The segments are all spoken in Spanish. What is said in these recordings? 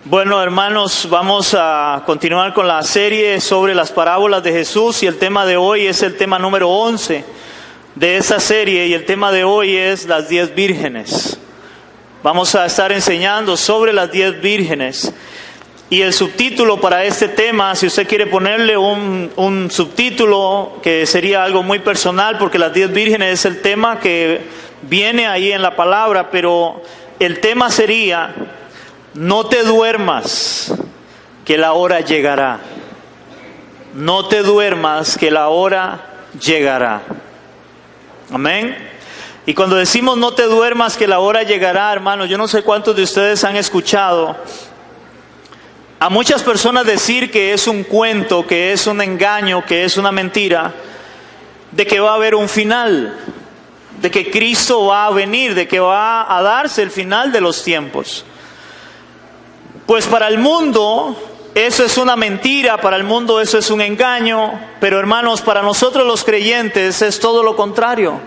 Bueno, hermanos, vamos a continuar con la serie sobre las parábolas de Jesús y el tema de hoy es el tema número 11 de esa serie y el tema de hoy es las 10 vírgenes. Vamos a estar enseñando sobre las 10 vírgenes y el subtítulo para este tema, si usted quiere ponerle un subtítulo que sería algo muy personal porque las 10 vírgenes es el tema que viene ahí en la palabra, pero el tema sería: no te duermas, que la hora llegará. No te duermas, que la hora llegará. Amén. Y cuando decimos no te duermas, que la hora llegará, hermanos, yo no sé cuántos de ustedes han escuchado a muchas personas decir que es un cuento, que es un engaño, que es una mentira, de que va a haber un final, de que Cristo va a venir, de que va a darse el final de los tiempos. Pues para el mundo eso es una mentira, para el mundo eso es un engaño, pero hermanos, para nosotros los creyentes es todo lo contrario.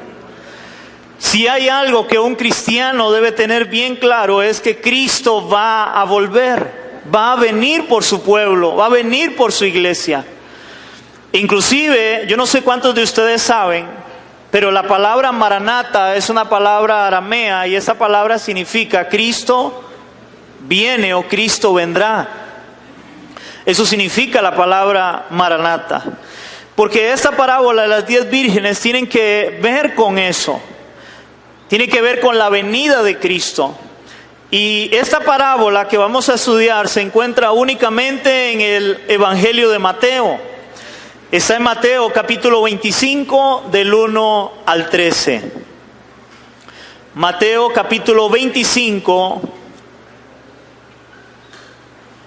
Si hay algo que un cristiano debe tener bien claro es que Cristo va a volver, va a venir por su pueblo, va a venir por su iglesia. Inclusive, yo no sé cuántos de ustedes saben, pero la palabra Maranata es una palabra aramea y esa palabra significa Cristo viene o Cristo vendrá. Eso significa la palabra Maranata. Porque esta parábola de las 10 vírgenes tienen que ver con eso. Tiene que ver con la venida de Cristo. Y esta parábola que vamos a estudiar se encuentra únicamente en el Evangelio de Mateo. Está en Mateo capítulo 25 del 1 al 13. Mateo capítulo 25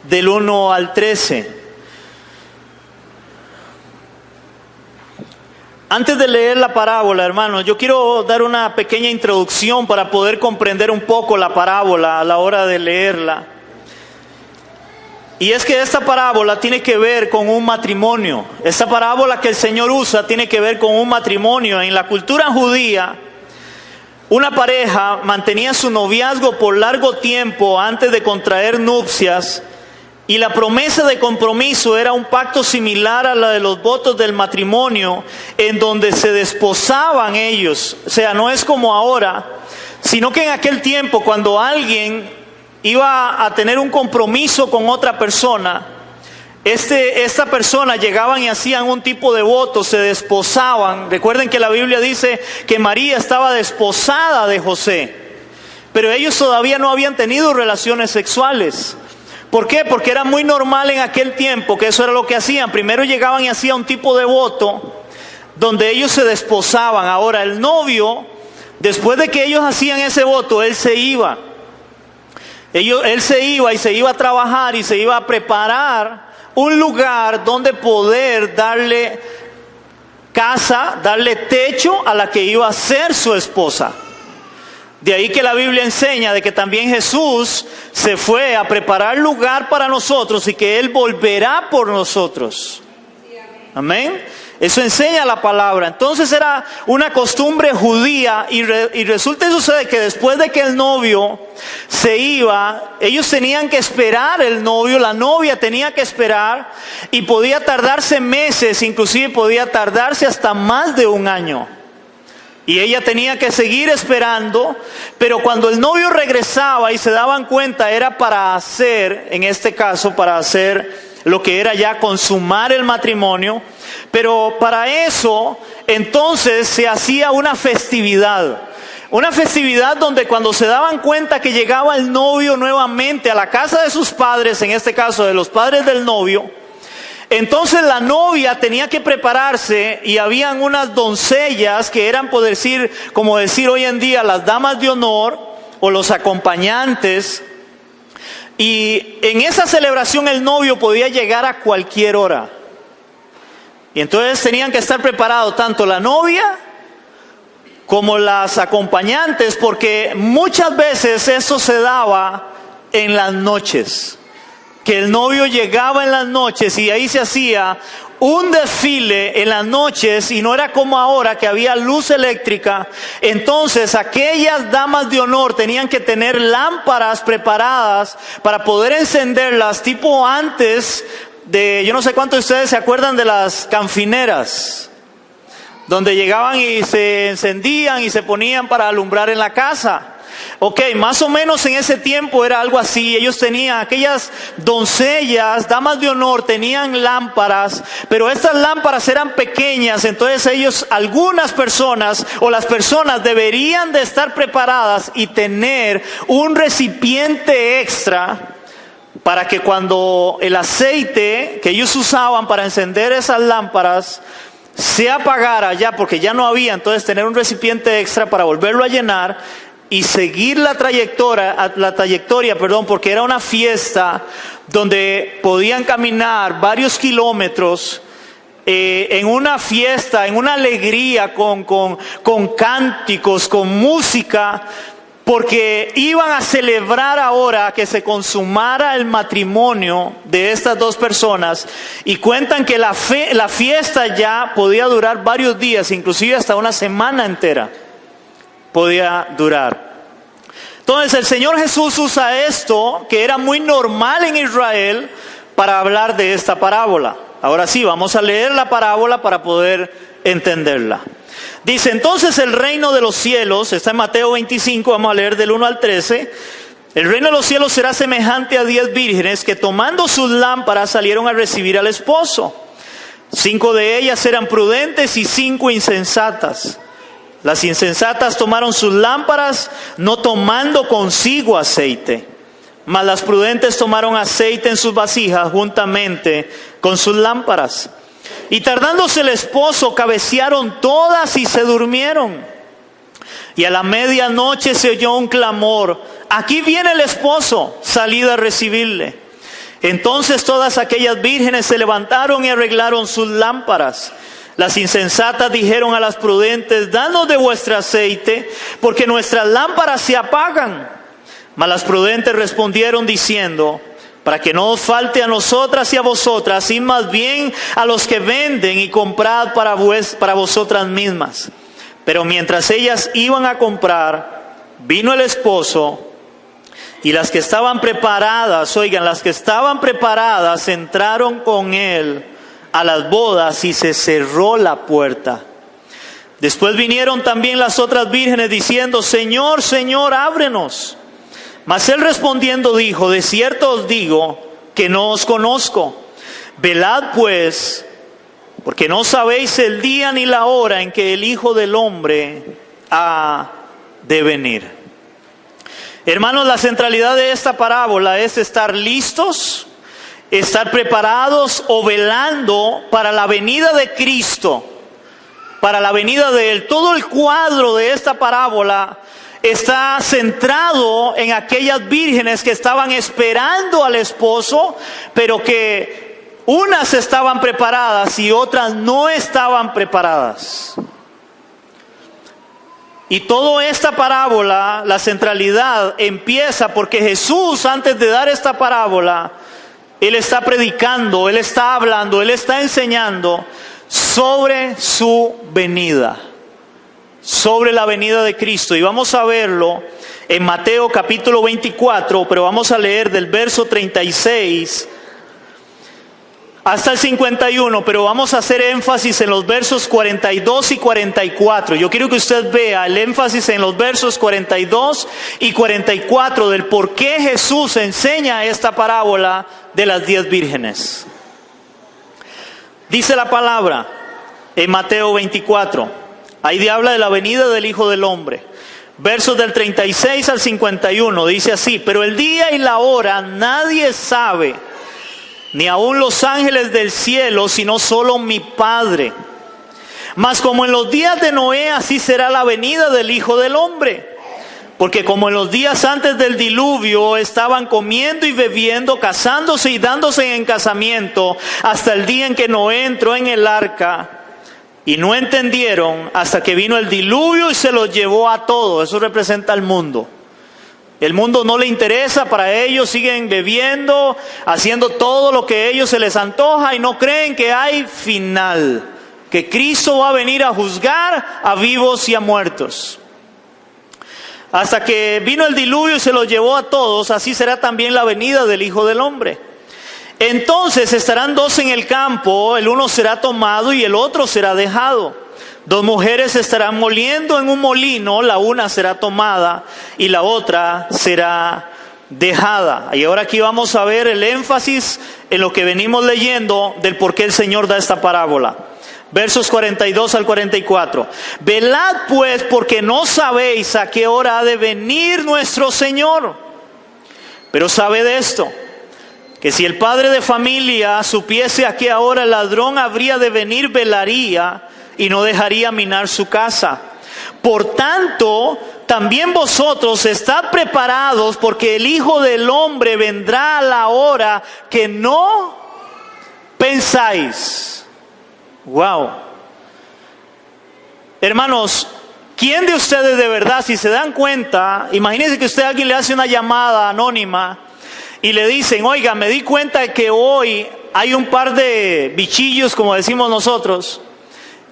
del 1 al 13. Antes de leer la parábola, hermanos, yo quiero dar una pequeña introducción para poder comprender un poco la parábola a la hora de leerla. Y es que esta parábola tiene que ver con un matrimonio. Esta parábola que el Señor usa tiene que ver con un matrimonio. En la cultura judía, una pareja mantenía su noviazgo por largo tiempo antes de contraer nupcias. Y la promesa de compromiso era un pacto similar a la de los votos del matrimonio, en donde se desposaban ellos. O sea, no es como ahora, sino que en aquel tiempo cuando alguien iba a tener un compromiso con otra persona, esta persona llegaban y hacían un tipo de voto, se desposaban. Recuerden que la Biblia dice que María estaba desposada de José, pero ellos todavía no habían tenido relaciones sexuales. ¿Por qué? Porque era muy normal en aquel tiempo que eso era lo que hacían. Primero llegaban y hacían un tipo de voto donde ellos se desposaban. Ahora el novio, después de que ellos hacían ese voto, él se iba. Él se iba y se iba a trabajar y se iba a preparar un lugar donde poder darle casa, darle techo a la que iba a ser su esposa. De ahí que la Biblia enseña de que también Jesús se fue a preparar lugar para nosotros y que Él volverá por nosotros. Amén. Eso enseña la palabra. Entonces era una costumbre judía y resulta y sucede que después de que el novio se iba, ellos tenían que esperar el novio, la novia tenía que esperar y podía tardarse meses, inclusive podía tardarse hasta más de un año. Y ella tenía que seguir esperando, pero cuando el novio regresaba y se daban cuenta era para hacer, en este caso, para hacer lo que era ya consumar el matrimonio. Pero para eso, entonces se hacía una festividad donde cuando se daban cuenta que llegaba el novio nuevamente a la casa de sus padres, en este caso de los padres del novio, entonces la novia tenía que prepararse y habían unas doncellas que eran, por decir, como decir hoy en día, las damas de honor o los acompañantes. Y en esa celebración el novio podía llegar a cualquier hora. Y entonces tenían que estar preparados tanto la novia como las acompañantes, porque muchas veces eso se daba en las noches. que el novio llegaba en las noches y ahí se hacía un desfile en las noches, y no era como ahora que había luz eléctrica. Entonces aquellas damas de honor tenían que tener lámparas preparadas para poder encenderlas, tipo antes de, yo no sé cuántos de ustedes se acuerdan de las canfineras, donde llegaban y se encendían y se ponían para alumbrar en la casa. Ok, más o menos en ese tiempo era algo así. Ellos tenían, aquellas doncellas, damas de honor, tenían lámparas, pero estas lámparas eran pequeñas. Entonces ellos, algunas personas o las personas deberían de estar preparadas y tener un recipiente extra para que cuando el aceite que ellos usaban para encender esas lámparas se apagara ya, porque ya no había, entonces tener un recipiente extra para volverlo a llenar y seguir la trayectoria, porque era una fiesta donde podían caminar varios kilómetros, en una fiesta, en una alegría, con cánticos, con música, porque iban a celebrar ahora que se consumara el matrimonio de estas dos personas. Y cuentan que la fiesta ya podía durar varios días, inclusive hasta una semana entera podía durar. Entonces el Señor Jesús usa esto, que era muy normal en Israel, para hablar de esta parábola. Ahora sí, vamos a leer la parábola para poder entenderla. Dice, entonces el reino de los cielos, está en Mateo 25, vamos a leer del 1 al 13. El reino de los cielos será semejante a 10 vírgenes que tomando sus lámparas salieron a recibir al esposo. 5 de ellas eran prudentes y 5 insensatas. Las insensatas tomaron sus lámparas, no tomando consigo aceite. Mas las prudentes tomaron aceite en sus vasijas juntamente con sus lámparas. Y tardándose el esposo, cabecearon todas y se durmieron. Y a la medianoche se oyó un clamor: aquí viene el esposo, salid a recibirle. Entonces todas aquellas vírgenes se levantaron y arreglaron sus lámparas. Las insensatas dijeron a las prudentes: danos de vuestro aceite, porque nuestras lámparas se apagan. Mas las prudentes respondieron diciendo: para que no os falte a nosotras y a vosotras, id más bien a los que venden y comprad para vosotras mismas. Pero mientras ellas iban a comprar, vino el esposo, y las que estaban preparadas, las que estaban preparadas entraron con él a las bodas, y se cerró la puerta. Después vinieron también las otras vírgenes diciendo: Señor, Señor, ábrenos. Mas él respondiendo dijo: de cierto os digo que no os conozco. Velad pues, porque no sabéis el día ni la hora en que el Hijo del Hombre ha de venir. Hermanos, la centralidad de esta parábola es estar listos, estar preparados o velando para la venida de Cristo, para la venida de Él. Todo el cuadro de esta parábola está centrado en aquellas vírgenes que estaban esperando al esposo, pero que unas estaban preparadas y otras no estaban preparadas. Y toda esta parábola, la centralidad empieza porque Jesús, antes de dar esta parábola, Él está predicando, Él está hablando, Él está enseñando sobre su venida, sobre la venida de Cristo. Y vamos a verlo en Mateo capítulo 24, pero vamos a leer del verso 36 hasta el 51, pero vamos a hacer énfasis en los versos 42 y 44. Yo quiero que usted vea el énfasis en los versos 42 y 44 del por qué Jesús enseña esta parábola de las 10 vírgenes. Dice la palabra en Mateo 24, ahí habla de la venida del Hijo del Hombre. Versos del 36 al 51, dice así: pero el día y la hora nadie sabe, ni aun los ángeles del cielo, sino solo mi Padre. Mas como en los días de Noé, así será la venida del Hijo del Hombre. Porque como en los días antes del diluvio estaban comiendo y bebiendo, casándose y dándose en casamiento, hasta el día en que Noé entró en el arca, y no entendieron hasta que vino el diluvio y se los llevó a todos. Eso representa al mundo. El mundo no le interesa, para ellos siguen bebiendo, haciendo todo lo que a ellos se les antoja y no creen que hay final, que Cristo va a venir a juzgar a vivos y a muertos. Hasta que vino el diluvio y se los llevó a todos, así será también la venida del Hijo del Hombre. Entonces estarán dos en el campo, el uno será tomado y el otro será dejado. Dos mujeres estarán moliendo en un molino, la una será tomada y la otra será dejada. Y ahora aquí vamos a ver el énfasis en lo que venimos leyendo del por qué el Señor da esta parábola. Versos 42 al 44. Velad pues, porque no sabéis a qué hora ha de venir nuestro Señor. Pero sabed esto, que si el padre de familia supiese a qué hora el ladrón habría de venir, velaría y no dejaría minar su casa. Por tanto, también vosotros estad preparados, porque el Hijo del Hombre vendrá a la hora que no pensáis. Wow. Hermanos, ¿quién de ustedes de verdad, si se dan cuenta, imagínense que usted a alguien le hace una llamada anónima y le dicen, oiga, me di cuenta de que hoy hay un par de bichillos, como decimos nosotros,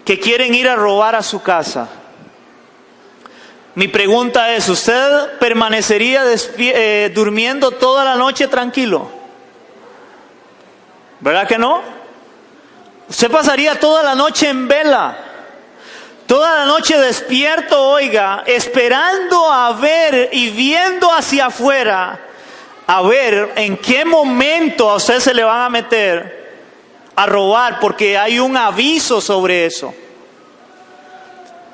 que quieren ir a robar a su casa? Mi pregunta es, ¿usted permanecería durmiendo toda la noche tranquilo? ¿Verdad que no? Usted pasaría toda la noche en vela, toda la noche despierto, oiga, esperando a ver y viendo hacia afuera, a ver en qué momento a usted se le van a meter a robar, porque hay un aviso sobre eso.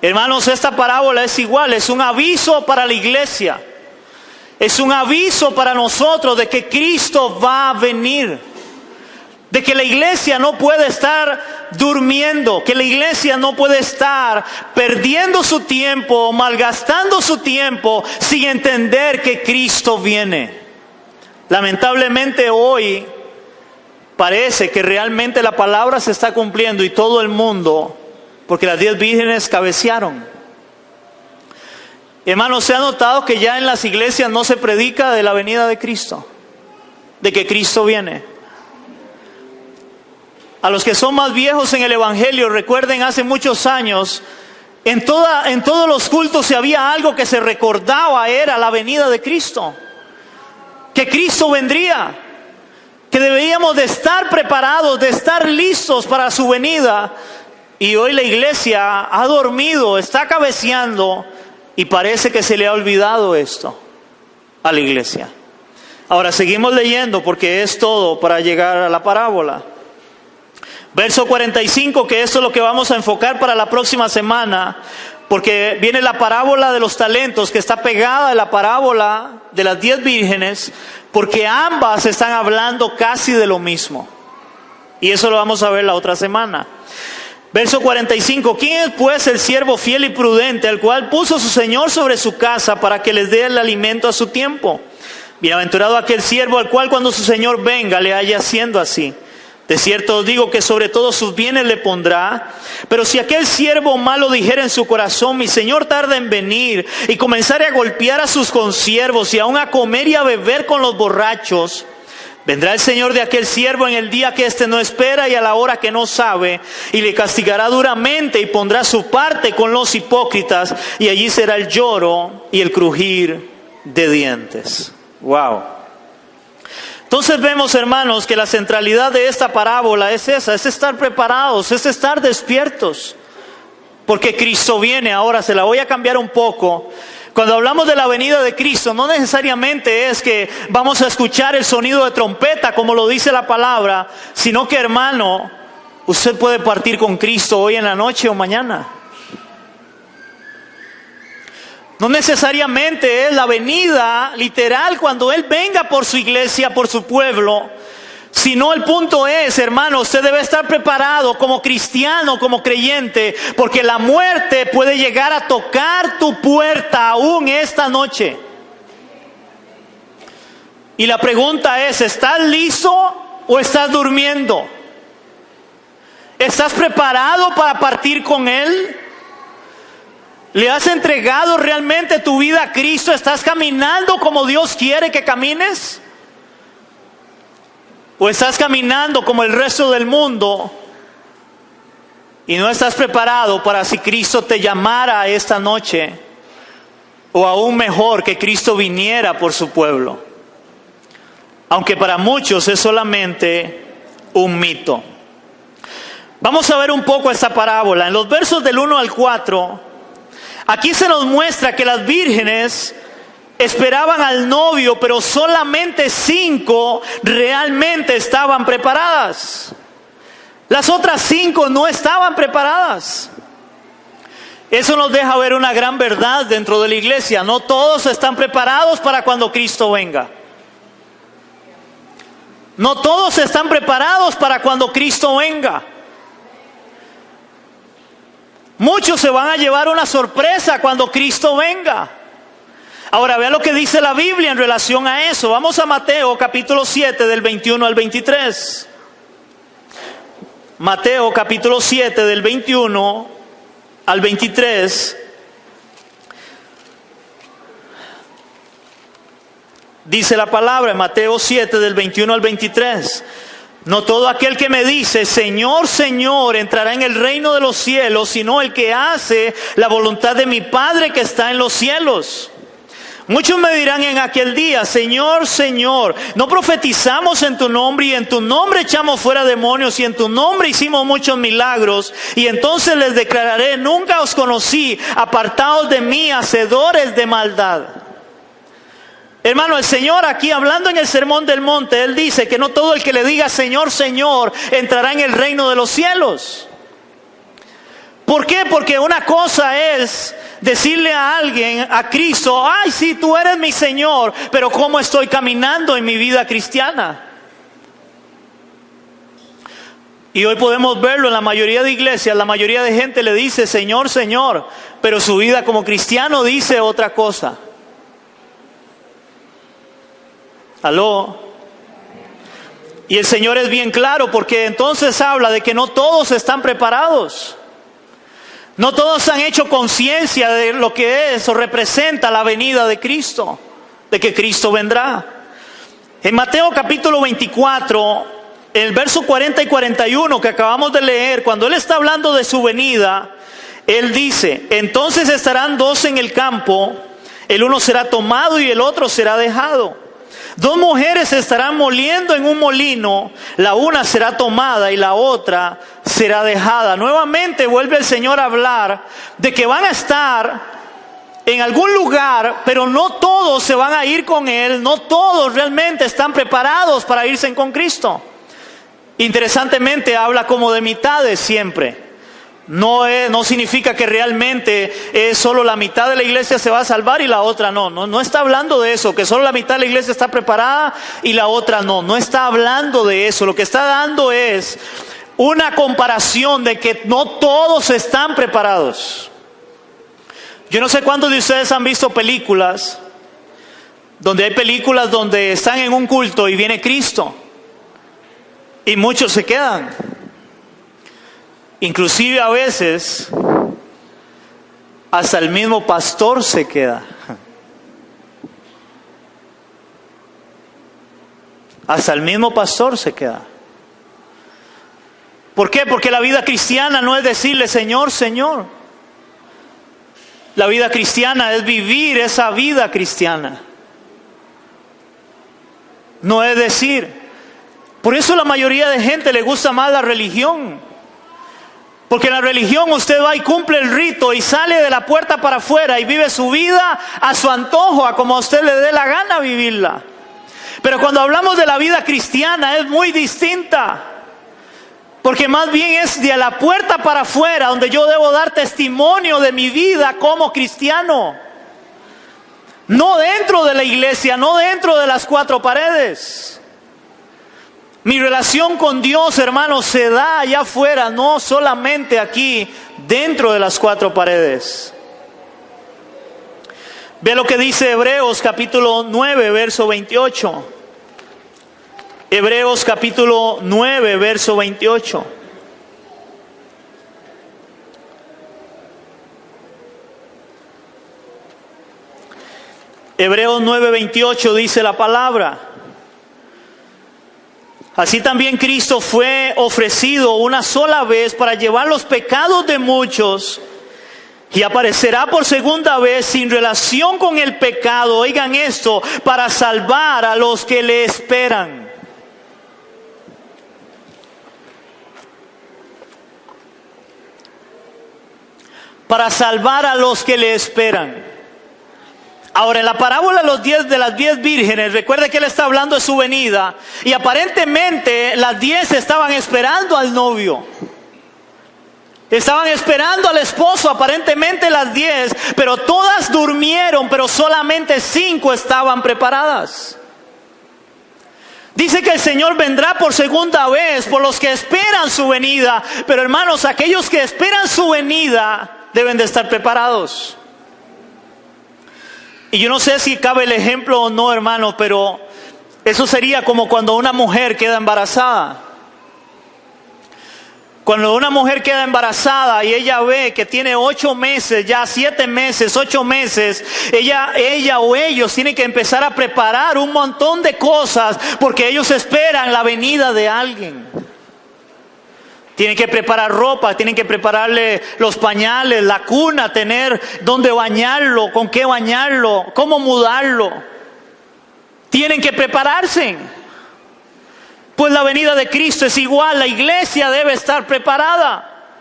Hermanos, esta parábola es igual, es un aviso para la iglesia, es un aviso para nosotros de que Cristo va a venir. De que la iglesia no puede estar durmiendo, que la iglesia no puede estar perdiendo su tiempo, malgastando su tiempo sin entender que Cristo viene. Lamentablemente hoy parece que realmente la palabra se está cumpliendo y todo el mundo, porque las 10 vírgenes cabecearon. Hermanos, ¿se ha notado que ya en las iglesias no se predica de la venida de Cristo? De que Cristo viene. A los que son más viejos en el Evangelio, recuerden hace muchos años, en todos los cultos si había algo que se recordaba, era la venida de Cristo. Que Cristo vendría, que deberíamos de estar preparados, de estar listos para su venida. Y hoy la iglesia ha dormido, está cabeceando y parece que se le ha olvidado esto a la iglesia. Ahora seguimos leyendo porque es todo para llegar a la parábola. Verso 45, que esto es lo que vamos a enfocar para la próxima semana, porque viene la parábola de los talentos, que está pegada a la parábola de las 10 vírgenes, porque ambas están hablando casi de lo mismo. Y eso lo vamos a ver la otra semana. Verso 45, ¿quién es pues el siervo fiel y prudente, al cual puso su Señor sobre su casa para que les dé el alimento a su tiempo? Bienaventurado aquel siervo al cual cuando su Señor venga le haya haciendo así. De cierto os digo que sobre todos sus bienes le pondrá. Pero si aquel siervo malo dijera en su corazón, mi señor tarda en venir, y comenzare a golpear a sus consiervos y aún a comer y a beber con los borrachos, vendrá el señor de aquel siervo en el día que éste no espera y a la hora que no sabe, y le castigará duramente y pondrá su parte con los hipócritas, y allí será el lloro y el crujir de dientes. Wow. Entonces vemos, hermanos, que la centralidad de esta parábola es esa, es estar preparados, es estar despiertos, porque Cristo viene. Ahora se la voy a cambiar un poco. Cuando hablamos de la venida de Cristo, no necesariamente es que vamos a escuchar el sonido de trompeta, como lo dice la palabra, sino que, hermano, usted puede partir con Cristo hoy en la noche o mañana. No necesariamente es la venida literal cuando Él venga por su iglesia, por su pueblo, sino el punto es, hermano, usted debe estar preparado como cristiano, como creyente, porque la muerte puede llegar a tocar tu puerta aún esta noche. Y la pregunta es, ¿estás listo o estás durmiendo? ¿Estás preparado para partir con Él? ¿Le has entregado realmente tu vida a Cristo? ¿Estás caminando como Dios quiere que camines? ¿O estás caminando como el resto del mundo y no estás preparado para si Cristo te llamara esta noche? O aún mejor, que Cristo viniera por su pueblo. Aunque para muchos es solamente un mito. Vamos a ver un poco esta parábola. En los versos del 1 al 4, aquí se nos muestra que las vírgenes esperaban al novio, pero solamente 5 realmente estaban preparadas. Las otras 5 no estaban preparadas. Eso nos deja ver una gran verdad dentro de la iglesia. No todos están preparados para cuando Cristo venga. No todos están preparados para cuando Cristo venga. Muchos se van a llevar una sorpresa cuando Cristo venga. Ahora vean lo que dice la Biblia en relación a eso. Vamos a Mateo capítulo 7 del 21 al 23. Mateo capítulo 7 del 21 al 23. Dice la palabra en Mateo 7 del 21 al 23. No todo aquel que me dice, Señor, Señor, entrará en el reino de los cielos, sino el que hace la voluntad de mi Padre que está en los cielos. Muchos me dirán en aquel día, Señor, Señor, ¿no profetizamos en tu nombre y en tu nombre echamos fuera demonios y en tu nombre hicimos muchos milagros? Y entonces les declararé, nunca os conocí, apartaos de mí, hacedores de maldad. Hermano, el Señor aquí hablando en el Sermón del Monte, Él dice que no todo el que le diga Señor, Señor, entrará en el reino de los cielos. ¿Por qué? Porque una cosa es decirle a alguien, a Cristo, ay, sí, tú eres mi Señor, pero ¿cómo estoy caminando en mi vida cristiana? Y hoy podemos verlo en la mayoría de iglesias, la mayoría de gente le dice Señor, Señor, pero su vida como cristiano dice otra cosa. ¿Aló? Y el Señor es bien claro, porque entonces habla de que no todos están preparados. No todos han hecho conciencia de lo que es o representa la venida de Cristo, de que Cristo vendrá. En Mateo capítulo 24, el verso 40 y 41 que acabamos de leer, cuando Él está hablando de su venida, Él dice, entonces estarán 2 en el campo, el uno será tomado y el otro será dejado. 2 mujeres estarán moliendo en un molino, la una será tomada y la otra será dejada. Nuevamente vuelve el Señor a hablar de que van a estar en algún lugar, pero no todos se van a ir con Él, no todos realmente están preparados para irse con Cristo. Interesantemente habla como de mitades siempre. No significa que realmente solo la mitad de la iglesia se va a salvar y la otra no está hablando de eso, que solo la mitad de la iglesia está preparada y la otra no está hablando de eso. Lo que está dando es una comparación de que no todos están preparados. Yo no sé cuántos de ustedes han visto películas donde están en un culto y viene Cristo y muchos se quedan. Inclusive a veces hasta el mismo pastor se queda. Hasta el mismo pastor se queda. ¿Por qué? Porque la vida cristiana no es decirle Señor, Señor. La vida cristiana es vivir esa vida cristiana. No es decir. Por eso la mayoría de gente le gusta más la religión. Porque en la religión usted va y cumple el rito y sale de la puerta para afuera y vive su vida a su antojo, a como a usted le dé la gana vivirla. Pero cuando hablamos de la vida cristiana es muy distinta. Porque más bien es de la puerta para afuera donde yo debo dar testimonio de mi vida como cristiano. No dentro de la iglesia, no dentro de las 4 paredes. Mi relación con Dios, hermanos, se da allá afuera, no solamente aquí, dentro de las 4 paredes. Ve lo que dice Hebreos capítulo 9, verso 28. Hebreos capítulo 9, verso 28. Hebreos 9:28 dice la palabra: así también Cristo fue ofrecido una sola vez para llevar los pecados de muchos, y aparecerá por segunda vez sin relación con el pecado, oigan esto, para salvar a los que le esperan. Para salvar a los que le esperan. Ahora, en la parábola de las 10 vírgenes, recuerde que él está hablando de su venida, y aparentemente las 10 estaban esperando al novio. Estaban esperando al esposo, aparentemente las 10, pero todas durmieron, pero solamente 5 estaban preparadas. Dice que el Señor vendrá por segunda vez por los que esperan su venida, pero hermanos, aquellos que esperan su venida deben de estar preparados. Y yo no sé si cabe el ejemplo o no, hermano, pero eso sería como cuando una mujer queda embarazada. Cuando una mujer queda embarazada y ella ve que tiene 8 meses, ya 7 meses, 8 meses, ella o ellos tienen que empezar a preparar un montón de cosas porque ellos esperan la venida de alguien. Tienen que preparar ropa, tienen que prepararle los pañales, la cuna, tener dónde bañarlo, con qué bañarlo, cómo mudarlo. Tienen que prepararse. Pues la venida de Cristo es igual, la iglesia debe estar preparada.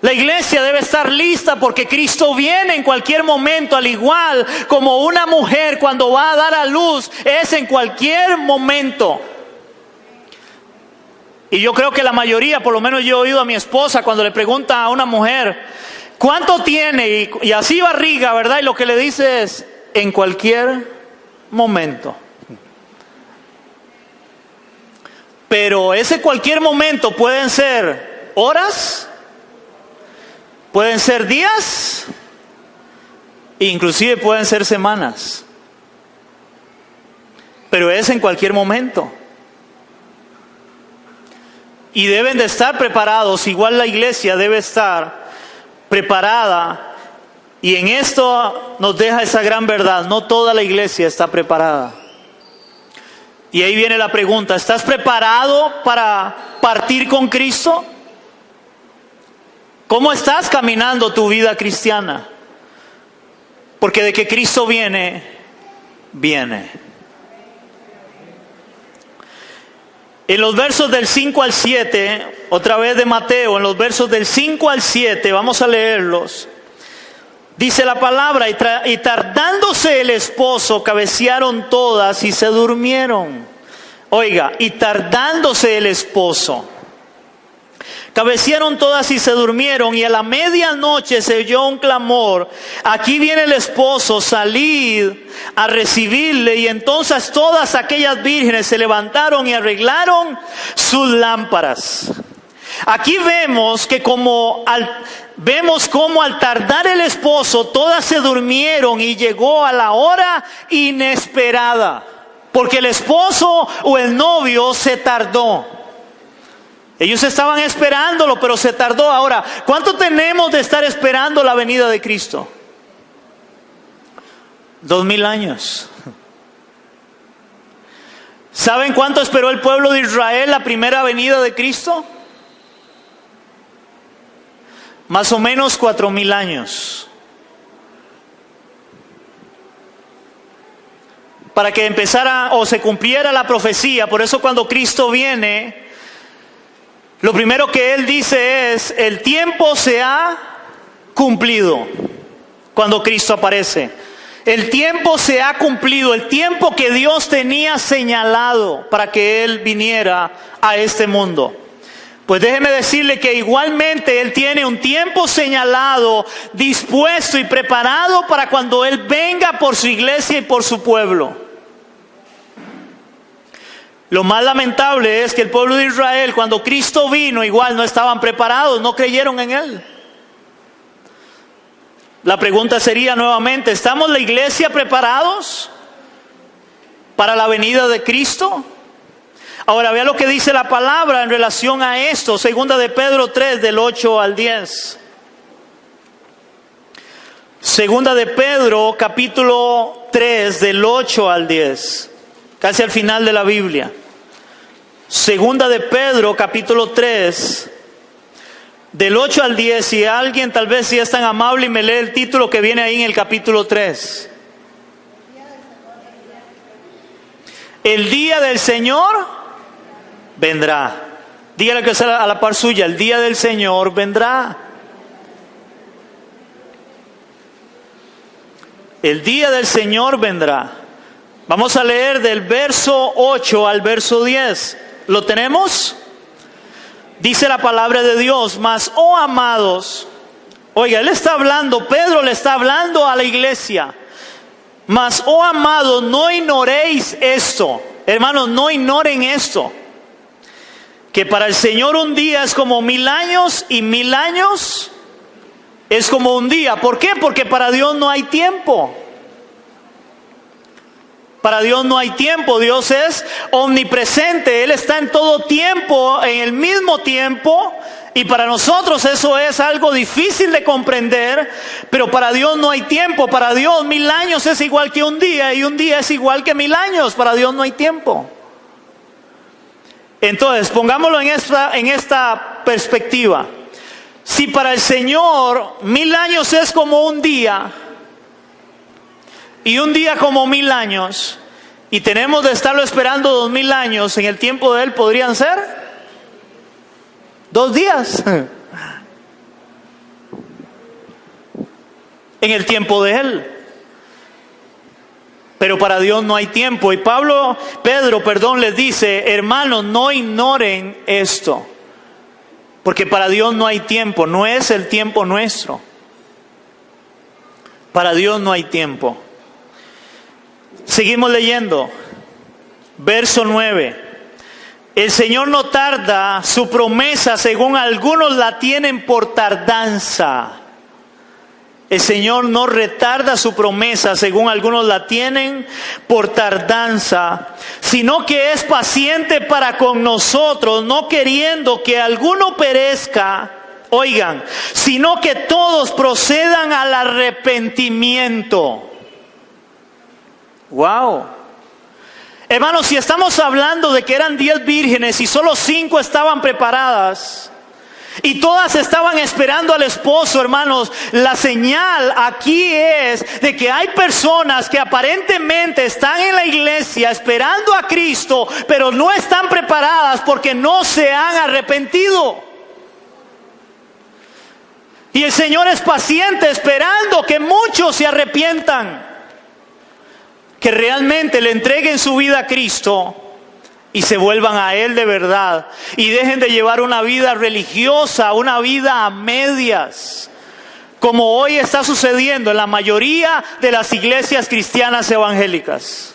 La iglesia debe estar lista porque Cristo viene en cualquier momento, al igual como una mujer cuando va a dar a luz, es en cualquier momento. Y yo creo que la mayoría, por lo menos yo he oído a mi esposa cuando le pregunta a una mujer, ¿cuánto tiene? Y así barriga, ¿verdad? Y lo que le dice es, en cualquier momento. Pero ese cualquier momento pueden ser horas, pueden ser días, inclusive pueden ser semanas. Pero es en cualquier momento. Y deben de estar preparados, igual la iglesia debe estar preparada. Y en esto nos deja esa gran verdad, no toda la iglesia está preparada. Y ahí viene la pregunta, ¿estás preparado para partir con Cristo? ¿Cómo estás caminando tu vida cristiana? Porque de que Cristo viene, viene. En los versos del 5 al 7, otra vez de Mateo, en los versos del 5 al 7, vamos a leerlos. Dice la palabra, y tardándose el esposo, cabecearon todas y se durmieron. Oiga, y tardándose el esposo, cabecearon todas y se durmieron, y a la medianoche se oyó un clamor, aquí viene el esposo, salid a recibirle. Y entonces todas aquellas vírgenes se levantaron y arreglaron sus lámparas. Aquí vemos que como al tardar el esposo, todas se durmieron y llegó a la hora inesperada. Porque el esposo o el novio se tardó. Ellos estaban esperándolo, pero se tardó. Ahora, ¿cuánto tenemos de estar esperando la venida de Cristo? 2000 años. ¿Saben cuánto esperó el pueblo de Israel la primera venida de Cristo? Más o menos 4000 años. Para que empezara o se cumpliera la profecía. Por eso cuando Cristo viene, lo primero que Él dice es, el tiempo se ha cumplido. Cuando Cristo aparece, el tiempo se ha cumplido, el tiempo que Dios tenía señalado para que Él viniera a este mundo. Pues déjeme decirle que igualmente Él tiene un tiempo señalado, dispuesto y preparado para cuando Él venga por su iglesia y por su pueblo. Lo más lamentable es que el pueblo de Israel, cuando Cristo vino, igual no estaban preparados, no creyeron en Él. La pregunta sería nuevamente, ¿estamos la iglesia preparados para la venida de Cristo? Ahora vea lo que dice la palabra en relación a esto, segunda de Pedro 3, del 8 al 10. Segunda de Pedro, capítulo 3, del 8 al 10, casi al final de la Biblia. Segunda de Pedro, capítulo 3, del 8 al 10. Si alguien tal vez si es tan amable y me lee el título que viene ahí en el capítulo 3. El día del Señor vendrá. Dígale que sea a la par suya, el día del Señor vendrá. El día del Señor vendrá. Vamos a leer del verso 8 al verso 10. ¿Lo tenemos? Dice la palabra de Dios: mas, oh amados, oiga, él está hablando, Pedro le está hablando a la iglesia. Mas, oh amados, no ignoréis esto. Hermanos, no ignoren esto. Que para el Señor un día es como 1000 años y 1000 años es como un día. ¿Por qué? Porque para Dios no hay tiempo. Para Dios no hay tiempo. Dios es omnipresente. Él está en todo tiempo, en el mismo tiempo. Y para nosotros eso es algo difícil de comprender. Pero para Dios no hay tiempo. Para Dios 1000 años es igual que un día. Y un día es igual que 1000 años. Para Dios no hay tiempo. Entonces, pongámoslo en esta perspectiva. Si para el Señor 1000 años es como un día, y un día como 1000 años, y tenemos de estarlo esperando 2000 años, en el tiempo de Él podrían ser 2 días. En el tiempo de Él. Pero para Dios no hay tiempo. Y Pedro les dice: hermanos, no ignoren esto. Porque para Dios no hay tiempo, no es el tiempo nuestro. Para Dios no hay tiempo. Seguimos leyendo. Verso 9. El Señor no tarda su promesa, según algunos la tienen por tardanza. El Señor no retarda su promesa, según algunos la tienen por tardanza, sino que es paciente para con nosotros, no queriendo que alguno perezca, oigan, sino que todos procedan al arrepentimiento. Wow. Hermanos, si estamos hablando de que eran 10 vírgenes y solo 5 estaban preparadas, y todas estaban esperando al esposo, hermanos, la señal aquí es de que hay personas que aparentemente están en la iglesia esperando a Cristo, pero no están preparadas porque no se han arrepentido. Y el Señor es paciente esperando que muchos se arrepientan, que realmente le entreguen su vida a Cristo y se vuelvan a Él de verdad y dejen de llevar una vida religiosa, una vida a medias, como hoy está sucediendo en la mayoría de las iglesias cristianas evangélicas.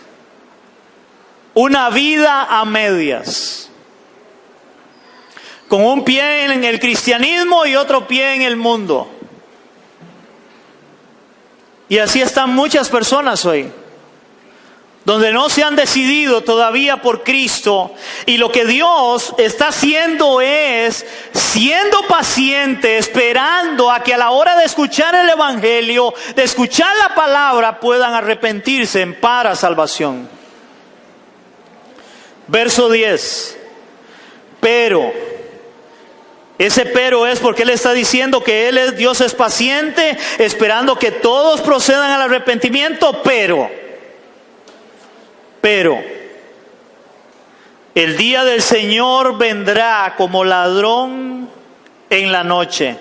Una vida a medias, con un pie en el cristianismo y otro pie en el mundo. Y así están muchas personas hoy, donde no se han decidido todavía por Cristo, y lo que Dios está haciendo es siendo paciente, esperando a que a la hora de escuchar el Evangelio, de escuchar la palabra, puedan arrepentirse para salvación. Verso 10. Pero, ese pero es porque Él está diciendo que Dios es paciente, esperando que todos procedan al arrepentimiento, pero el día del Señor vendrá como ladrón en la noche,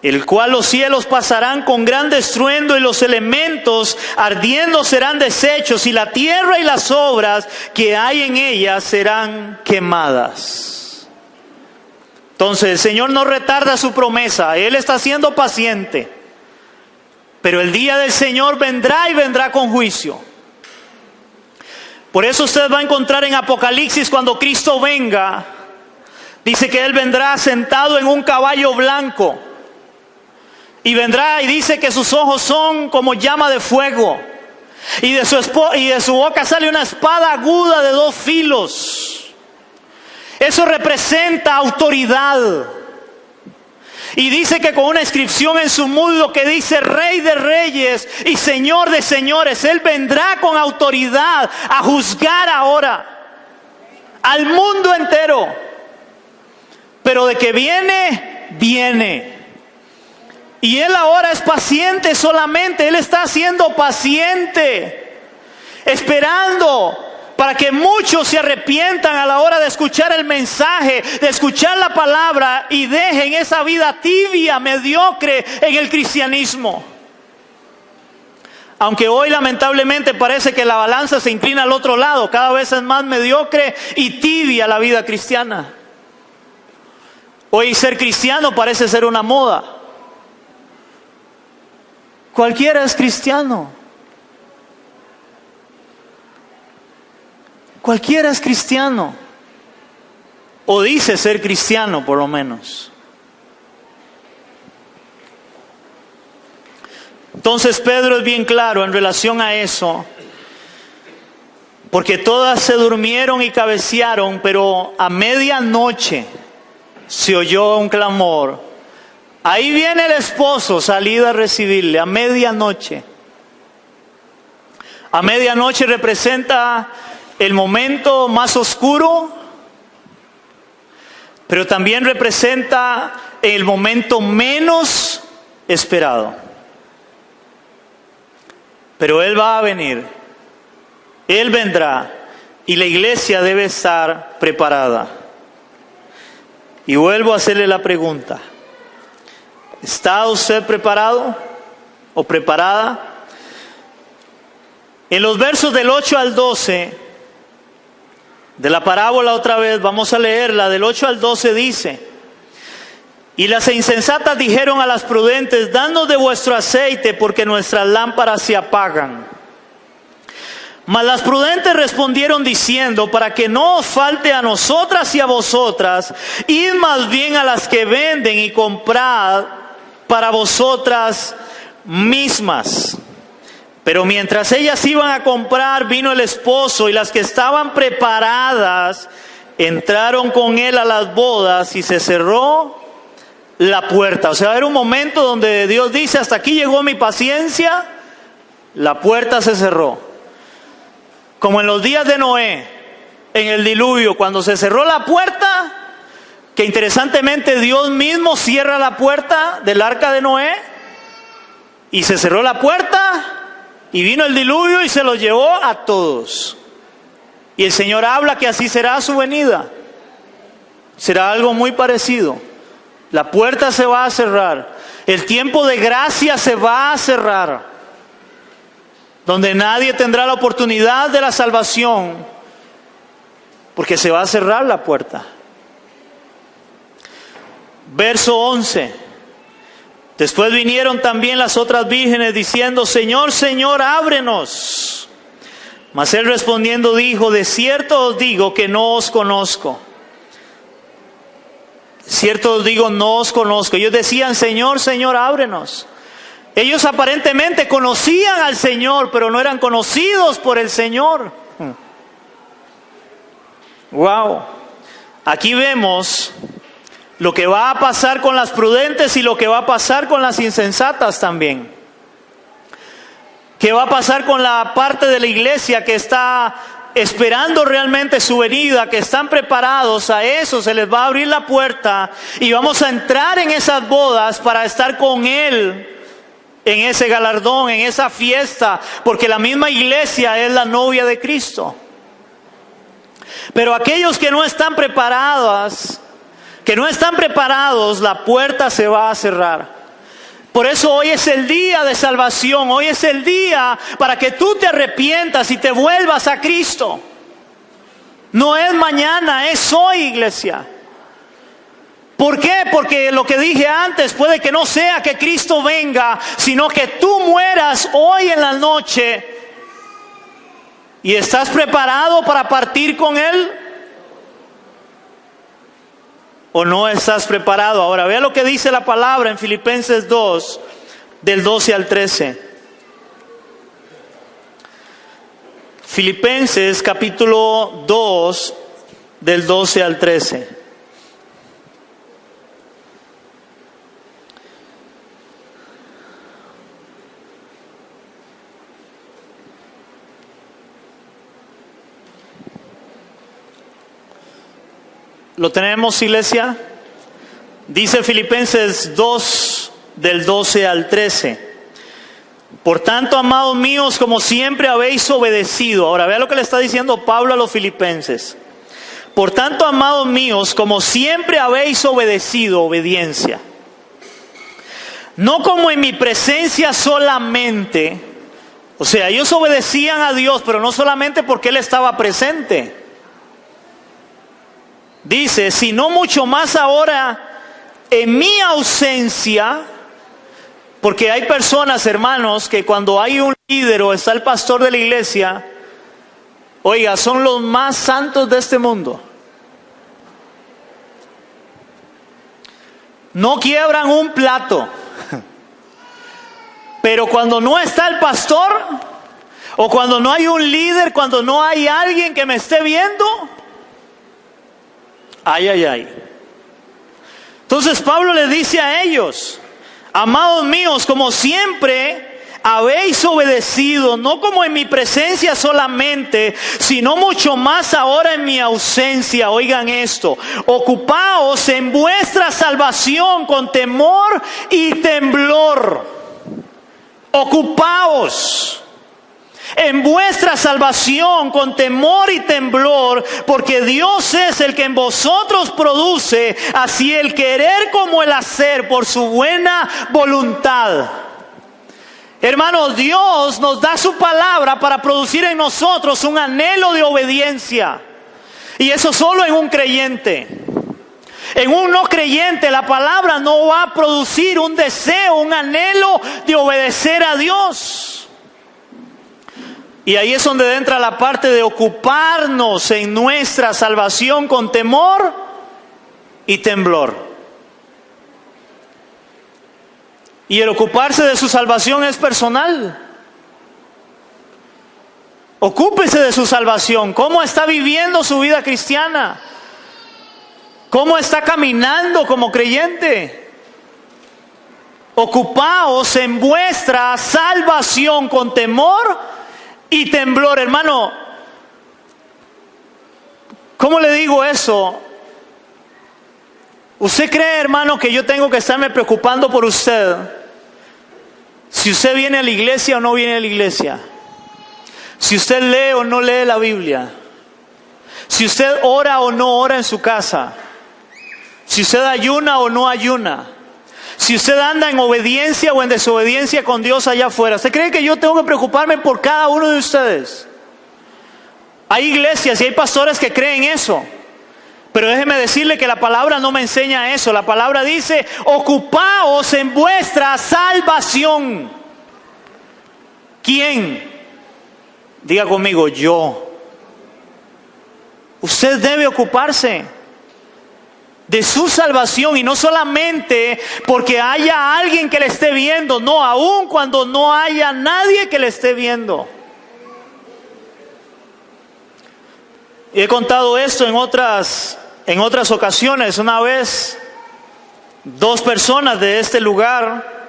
el cual los cielos pasarán con gran estruendo y los elementos ardiendo serán deshechos y la tierra y las obras que hay en ella serán quemadas. Entonces el Señor no retarda su promesa, Él está siendo paciente, pero el día del Señor vendrá y vendrá con juicio. Por eso usted va a encontrar en Apocalipsis, cuando Cristo venga, dice que Él vendrá sentado en un caballo blanco. Y vendrá y dice que sus ojos son como llama de fuego. Y de su boca sale una espada aguda de 2 filos. Eso representa autoridad. Y dice que con una inscripción en su muslo que dice Rey de Reyes y Señor de Señores. Él vendrá con autoridad a juzgar ahora al mundo entero. Pero de que viene, viene. Y Él ahora es paciente solamente. Él está siendo paciente, esperando para que muchos se arrepientan a la hora de escuchar el mensaje, de escuchar la palabra y dejen esa vida tibia, mediocre en el cristianismo. Aunque hoy lamentablemente parece que la balanza se inclina al otro lado, cada vez es más mediocre y tibia la vida cristiana. Hoy ser cristiano parece ser una moda. Cualquiera es cristiano. Cualquiera es cristiano. O dice ser cristiano, por lo menos. Entonces Pedro es bien claro en relación a eso. Porque todas se durmieron y cabecearon, pero a medianoche se oyó un clamor. Ahí viene el esposo, salido a recibirle, a medianoche. A medianoche representa el momento más oscuro, pero también representa el momento menos esperado. Pero Él va a venir, Él vendrá, y la iglesia debe estar preparada. Y vuelvo a hacerle la pregunta: ¿está usted preparado o preparada? En los versos del 8 al 12 de la parábola, otra vez vamos a leerla, del 8 al 12 dice: y las insensatas dijeron a las prudentes: danos de vuestro aceite, porque nuestras lámparas se apagan. Mas las prudentes respondieron diciendo: para que no os falte a nosotras y a vosotras, id más bien a las que venden y comprad para vosotras mismas. Pero mientras ellas iban a comprar, vino el esposo, y las que estaban preparadas entraron con él a las bodas, y se cerró la puerta. O sea, era un momento donde Dios dice: hasta aquí llegó mi paciencia. La puerta se cerró. Como en los días de Noé, en el diluvio, cuando se cerró la puerta, que interesantemente Dios mismo cierra la puerta del arca de Noé, y se cerró la puerta, y vino el diluvio y se los llevó a todos. Y el Señor habla que así será su venida. Será algo muy parecido. La puerta se va a cerrar. El tiempo de gracia se va a cerrar, donde nadie tendrá la oportunidad de la salvación, porque se va a cerrar la puerta. Verso 11. Después vinieron también las otras vírgenes diciendo: Señor, Señor, ábrenos. Mas él respondiendo dijo: de cierto os digo que no os conozco. Cierto os digo, no os conozco. Ellos decían: Señor, Señor, ábrenos. Ellos aparentemente conocían al Señor, pero no eran conocidos por el Señor. Wow. Aquí vemos lo que va a pasar con las prudentes y lo que va a pasar con las insensatas también. ¿Qué va a pasar con la parte de la iglesia que está esperando realmente su venida, que están preparados? A eso se les va a abrir la puerta y vamos a entrar en esas bodas para estar con Él en ese galardón, en esa fiesta, porque la misma iglesia es la novia de Cristo. Pero aquellos que no están preparados, la puerta se va a cerrar. Por eso hoy es el día de salvación, hoy es el día para que tú te arrepientas y te vuelvas a Cristo. No es mañana, es hoy, iglesia. ¿Por qué? Porque lo que dije antes, puede que no sea que Cristo venga, sino que tú mueras hoy en la noche. ¿Y estás preparado para partir con Él? ¿O no estás preparado? Ahora vea lo que dice la palabra en Filipenses 2, del 12 al 13. Filipenses capítulo 2, del 12 al 13. ¿Lo tenemos, iglesia? Dice Filipenses 2, del 12 al 13. Por tanto, amados míos, como siempre habéis obedecido. Ahora, vea lo que le está diciendo Pablo a los filipenses. Por tanto, amados míos, como siempre habéis obedecido, obediencia. No como en mi presencia solamente. O sea, ellos obedecían a Dios, pero no solamente porque Él estaba presente. Dice, sino mucho más ahora en mi ausencia, porque hay personas, hermanos, que cuando hay un líder o está el pastor de la iglesia, oiga, son los más santos de este mundo. No quiebran un plato. Pero cuando no está el pastor, o cuando no hay un líder, cuando no hay alguien que me esté viendo, ay, ay, ay. Entonces Pablo le dice a ellos, amados míos, como siempre habéis obedecido, no como en mi presencia solamente, sino mucho más ahora en mi ausencia. Oigan esto, ocupaos en vuestra salvación con temor y temblor. Ocupaos en vuestra salvación con temor y temblor, porque Dios es el que en vosotros produce así el querer como el hacer por su buena voluntad. Hermanos, Dios nos da su palabra para producir en nosotros un anhelo de obediencia. Y eso solo en un creyente. En un no creyente la palabra no va a producir un deseo, un anhelo de obedecer a Dios. Y ahí es donde entra la parte de ocuparnos en nuestra salvación con temor y temblor. Y el ocuparse de su salvación es personal. Ocúpese de su salvación. ¿Cómo está viviendo su vida cristiana? ¿Cómo está caminando como creyente? Ocupaos en vuestra salvación con temor y temblor. Hermano, ¿cómo le digo eso? ¿Usted cree, hermano, que yo tengo que estarme preocupando por usted? Si usted viene a la iglesia o no viene a la iglesia. Si usted lee o no lee la Biblia. Si usted ora o no ora en su casa. Si usted ayuna o no ayuna. Si usted anda en obediencia o en desobediencia con Dios allá afuera. ¿Usted cree que yo tengo que preocuparme por cada uno de ustedes? Hay iglesias y hay pastores que creen eso. Pero déjeme decirle que la palabra no me enseña eso. La palabra dice, ocupaos en vuestra salvación. ¿Quién? Diga conmigo, yo. Usted debe ocuparse de su salvación, y no solamente porque haya alguien que le esté viendo, no, aun cuando no haya nadie que le esté viendo. Y he contado esto en otras ocasiones. Una vez, 2 personas de este lugar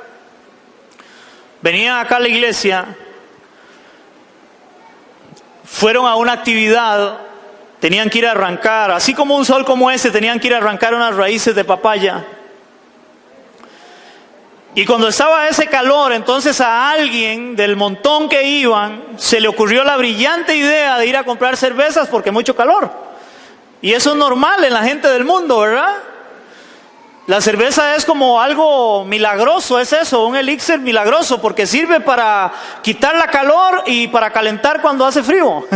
venían acá a la iglesia, fueron a una actividad. Tenían que ir a arrancar, así como un sol como ese, tenían que ir a arrancar unas raíces de papaya. Y cuando estaba ese calor, entonces a alguien del montón que iban, se le ocurrió la brillante idea de ir a comprar cervezas porque mucho calor. Y eso es normal en la gente del mundo, ¿verdad? La cerveza es como algo milagroso, es eso, un elixir milagroso, porque sirve para quitar la calor y para calentar cuando hace frío.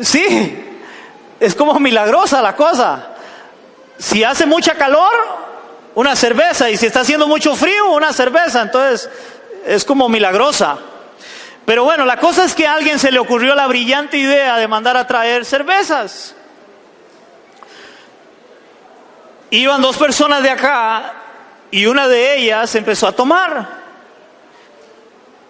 Sí, es como milagrosa la cosa. Si hace mucha calor, una cerveza, y si está haciendo mucho frío, una cerveza. Entonces es como milagrosa. Pero bueno, la cosa es que a alguien se le ocurrió la brillante idea de mandar a traer cervezas. Iban 2 personas de acá y una de ellas empezó a tomar.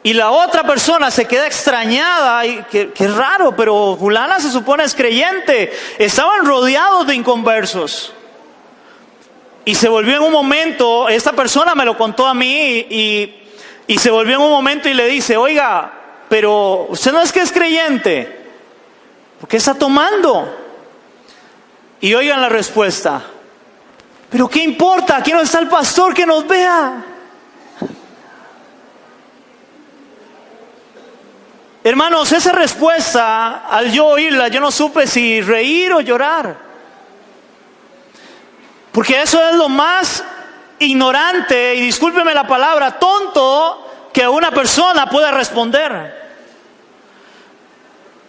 Y la otra persona se queda extrañada, y qué raro, pero fulana se supone es creyente. Estaban rodeados de inconversos. Y se volvió en un momento, esta persona me lo contó a mí, y se volvió en un momento y le dice, oiga, pero usted no es que es creyente, ¿por qué está tomando? Y oigan la respuesta: ¿pero qué importa? Aquí no está el pastor que nos vea. Hermanos, esa respuesta, al yo oírla, yo no supe si reír o llorar. Porque eso es lo más ignorante, y discúlpeme la palabra, tonto, que una persona pueda responder.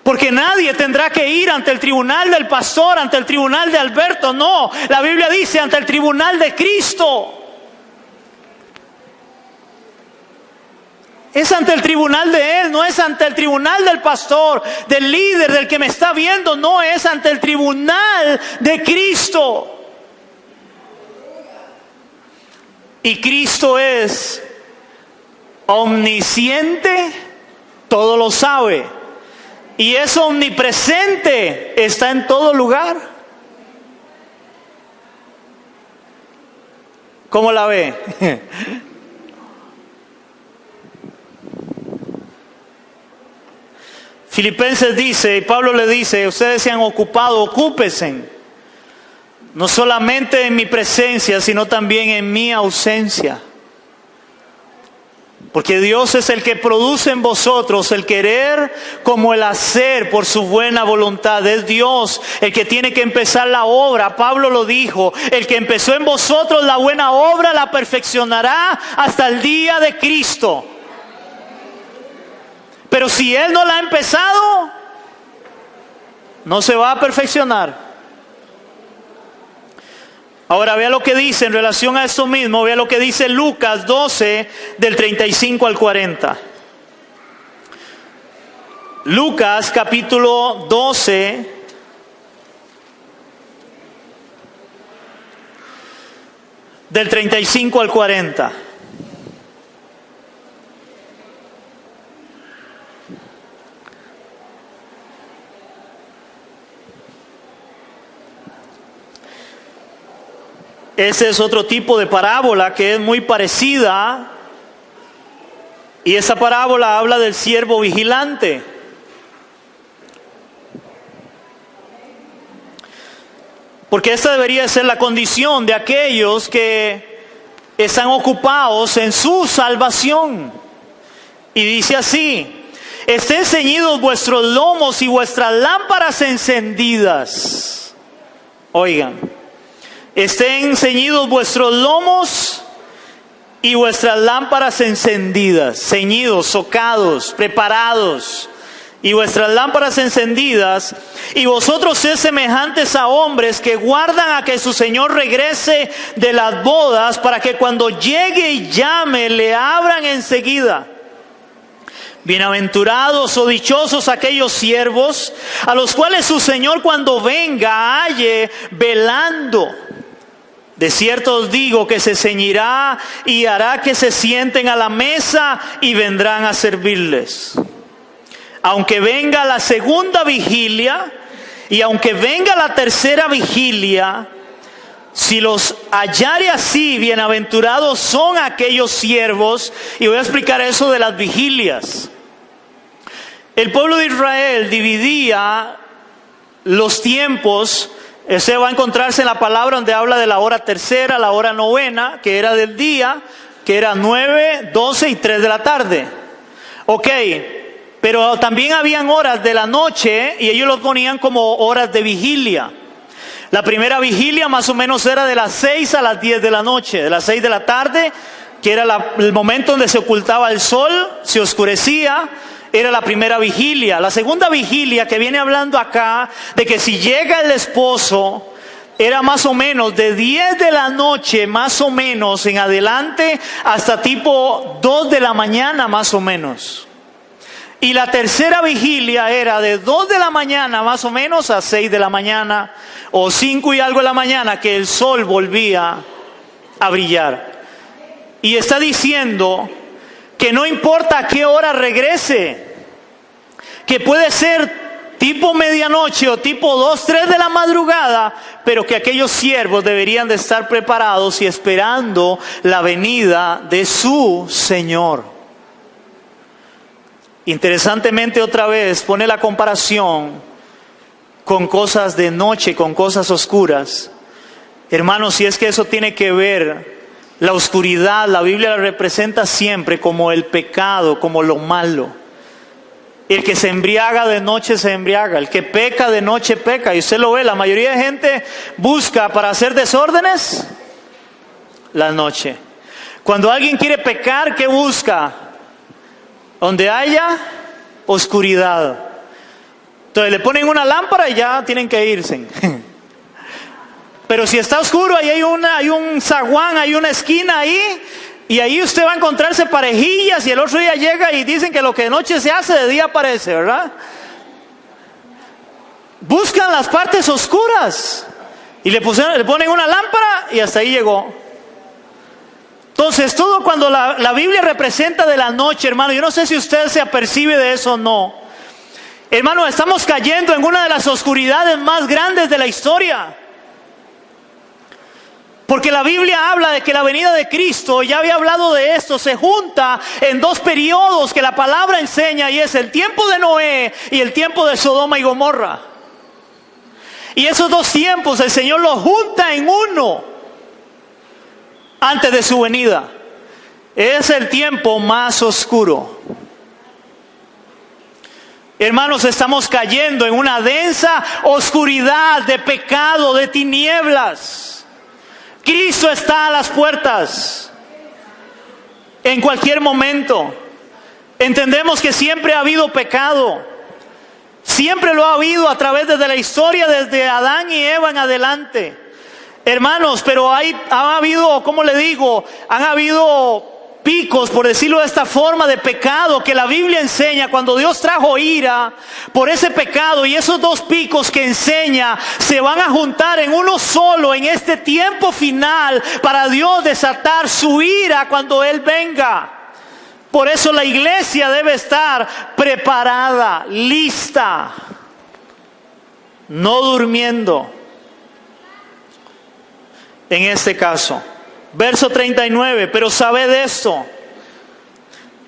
Porque nadie tendrá que ir ante el tribunal del pastor, ante el tribunal de Alberto. No, la Biblia dice ante el tribunal de Cristo. Es ante el tribunal de Él, no es ante el tribunal del pastor, del líder, del que me está viendo. No, es ante el tribunal de Cristo. Y Cristo es omnisciente, todo lo sabe. Y es omnipresente, está en todo lugar. ¿Cómo la ve? Filipenses dice, y Pablo le dice: ustedes se han ocupado, ocúpense, no solamente en mi presencia, sino también en mi ausencia. Porque Dios es el que produce en vosotros el querer como el hacer por su buena voluntad. Es Dios el que tiene que empezar la obra. Pablo lo dijo: el que empezó en vosotros la buena obra la perfeccionará hasta el día de Cristo. Pero si Él no la ha empezado, no se va a perfeccionar. Ahora vea lo que dice en relación a esto mismo. Vea lo que dice Lucas 12, del 35 al 40. Lucas capítulo 12, del 35 al 40. Ese es otro tipo de parábola que es muy parecida. Y esa parábola habla del siervo vigilante. Porque esta debería ser la condición de aquellos que están ocupados en su salvación. Y dice así: estén ceñidos vuestros lomos y vuestras lámparas encendidas. Oigan. Estén ceñidos vuestros lomos y vuestras lámparas encendidas. Ceñidos, socados, preparados. Y vuestras lámparas encendidas. Y vosotros sed semejantes a hombres que guardan a que su Señor regrese de las bodas, para que cuando llegue y llame le abran enseguida. Bienaventurados o dichosos aquellos siervos a los cuales su Señor cuando venga halle velando. De cierto os digo que se ceñirá y hará que se sienten a la mesa y vendrán a servirles. Aunque venga la segunda vigilia y aunque venga la tercera vigilia, si los hallare así, bienaventurados son aquellos siervos. Y voy a explicar eso de las vigilias. El pueblo de Israel dividía los tiempos. Ese va a encontrarse en la palabra donde habla de la hora tercera, la hora novena, que era del día, que era 9, 12 y 3 de la tarde. Ok, pero también habían horas de la noche y ellos lo ponían como horas de vigilia. La primera vigilia más o menos era de las 6 a las 10 de la noche, de las 6 de la tarde, que era el momento donde se ocultaba el sol, se oscurecía. Era la primera vigilia. La segunda vigilia que viene hablando acá, de que si llega el esposo, era más o menos de 10 de la noche, más o menos en adelante, hasta tipo 2 de la mañana más o menos. Y la tercera vigilia era de 2 de la mañana más o menos a 6 de la mañana, o 5 y algo de la mañana, que el sol volvía a brillar. Y está diciendo que no importa a qué hora regrese, que puede ser tipo medianoche o tipo 2, 3 de la madrugada, pero que aquellos siervos deberían de estar preparados y esperando la venida de su Señor. Interesantemente, otra vez pone la comparación con cosas de noche, con cosas oscuras. Hermanos, si es que eso tiene que ver, la oscuridad, la Biblia la representa siempre como el pecado, como lo malo. El que se embriaga de noche se embriaga, el que peca de noche peca. Y usted lo ve, la mayoría de gente busca para hacer desórdenes la noche. Cuando alguien quiere pecar, ¿qué busca? Donde haya oscuridad. Entonces le ponen una lámpara y ya tienen que irse. Pero si está oscuro, ahí hay un zaguán, hay una esquina ahí, y ahí usted va a encontrarse parejillas, y el otro día llega y dicen que lo que de noche se hace, de día aparece, ¿verdad? Buscan las partes oscuras, y le ponen una lámpara, y hasta ahí llegó. Entonces, todo cuando la Biblia representa de la noche, hermano, yo no sé si usted se apercibe de eso o no. Hermano, estamos cayendo en una de las oscuridades más grandes de la historia. Porque la Biblia habla de que la venida de Cristo, ya había hablado de esto, se junta en dos periodos que la palabra enseña, y es el tiempo de Noé y el tiempo de Sodoma y Gomorra. Y esos dos tiempos el Señor los junta en uno antes de su venida. Es el tiempo más oscuro. Hermanos, estamos cayendo en una densa oscuridad de pecado, de tinieblas. Cristo está a las puertas. En cualquier momento. Entendemos que siempre ha habido pecado. Siempre lo ha habido a través de la historia, desde Adán y Eva en adelante. Hermanos, pero ha habido, ¿cómo le digo? Han habido picos, por decirlo de esta forma, de pecado que la Biblia enseña. Cuando Dios trajo ira por ese pecado, y esos dos picos que enseña se van a juntar en uno solo en este tiempo final para Dios desatar su ira cuando Él venga. Por eso la iglesia debe estar preparada, lista, no durmiendo. En este caso, verso 39, pero sabed esto,